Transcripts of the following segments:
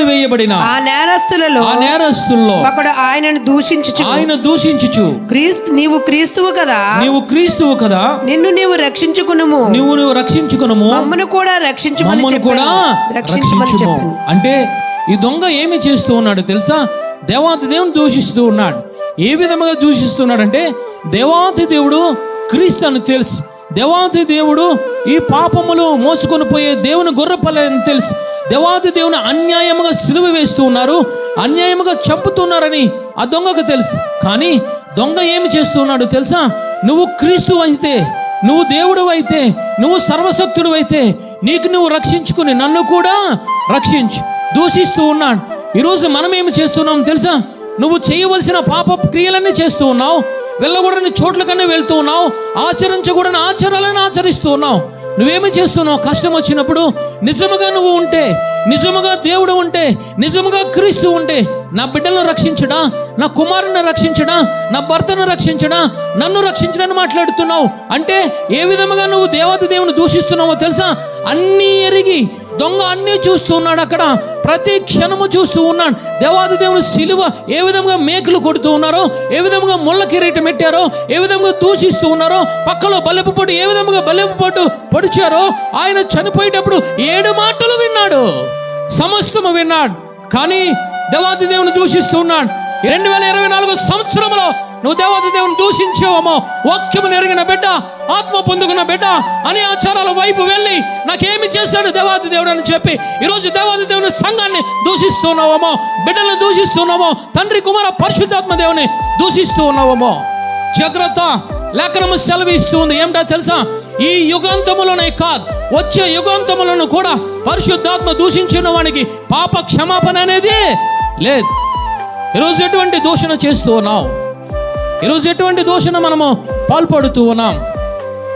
వేయబడిన ఆ నేరస్తులలో ఒకడు ఆయనను దూషించుచు నీవు క్రీస్తువు కదా, నిన్ను నీవు రక్షించుకునుము, మమ్మను కూడా రక్షించుమని చెప్పాను. అంటే ఈ దొంగ ఏమి చేస్తూ ఉన్నాడు తెలుసా? దేవాతి దేవుని దూషిస్తూ ఉన్నాడు. ఏ విధముగా దూషిస్తున్నాడంటే, దేవాతి దేవుడు క్రీస్తు అని తెలుసు, దేవాతి దేవుడు ఈ పాపములు మోసుకొని పోయే దేవుని గొర్రెపిల్లని తెలుసు, దేవాతి దేవుని అన్యాయముగా సిలువ వేస్తూ ఉన్నారు, అన్యాయముగా చంపుతున్నారని ఆ దొంగకు తెలుసు. కానీ దొంగ ఏమి చేస్తున్నాడు తెలుసా? నువ్వు క్రీస్తు అయితే, నువ్వు దేవుడు అయితే, నువ్వు సర్వశక్తుడు అయితే, నీకు నువ్వు రక్షించుకుని నన్ను కూడా రక్షించు దూషిస్తూ ఉన్నాడు. ఈరోజు మనం ఏమి చేస్తున్నాం తెలుసా? నువ్వు చేయవలసిన పాప క్రియలన్నీ చేస్తూ ఉన్నావు, వెళ్ళకూడని చోట్లకన్నా వెళ్తూ ఉన్నావు, ఆచరించకూడని ఆచారాలను ఆచరిస్తూ ఉన్నావు. నువ్వేమి చేస్తున్నావు? కష్టం వచ్చినప్పుడు నిజముగా నువ్వు ఉంటే, నిజముగా దేవుడు ఉంటే, నిజముగా క్రీస్తు ఉంటే, నా బిడ్డలను రక్షించడా, నా కుమారుని రక్షించడా, నా భర్తను రక్షించడా, నన్ను రక్షించడని మాట్లాడుతున్నావు. అంటే ఏ విధముగా నువ్వు దేవాది దేవుని దూషిస్తున్నావో తెలుసా? అన్నీ ఎరిగి దొంగ అన్నీ చూస్తూ ఉన్నాడు. అక్కడ ప్రతి క్షణము చూస్తూ ఉన్నాడు. దేవాది దేవుని సిలువ ఏ విధంగా మేకులు కొడుతూ ఉన్నారో, ఏ విధంగా ముళ్ళ కిరీటం పెట్టారో, ఏ విధంగా దూషిస్తూ ఉన్నారో, పక్కలో బల్లెపు పొట్టు ఏ విధంగా బల్లెపు పొట్టు పొడిచారో, ఆయన చనిపోయేటప్పుడు 7 మాటలు విన్నాడు, సమస్తము విన్నాడు. కానీ దేవాది దేవుని దూషిస్తూ ఉన్నాడు. 2024 సంవత్సరంలో నువ్వు దేవాది దేవుని దూషించావేమో, వాక్యము నెరిగిన బిడ్డ, ఆత్మ పొందుకున్న బిడ్డ అని ఆచారాల వైపు వెళ్ళి నాకేమి చేశాడు దేవాది దేవుడు అని చెప్పి ఈరోజు దేవాది దేవుని సంఘాన్ని దూషిస్తున్నావేమో, బిడ్డలను దూషిస్తున్నావో, తండ్రి కుమార పరిశుద్ధాత్మ దేవుని దూషిస్తూ ఉన్నావేమో. జాగ్రత్త, లేఖనము సెలవిస్తూ ఉంది. ఏమిటో తెలుసా? ఈ యుగాంతములోనే కాదు, వచ్చే యుగాంతములను కూడా పరిశుద్ధాత్మ దూషించిన వానికి పాప క్షమాపణ అనేది లేదు. ఈరోజు ఎటువంటి దూషణ చేస్తూ ఉన్నావు? ఈరోజు ఎటువంటి దూషణ మనము పాల్పడుతూ ఉన్నాం?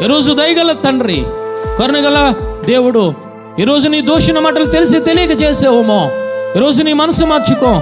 ఈరోజు దయగల తండ్రి, కరుణగల దేవుడు, ఈరోజు నీ దూషణ మాటలు తెలిసి తెలియక చేసేవేమో, ఈరోజు నీ మనసు మార్చుకో.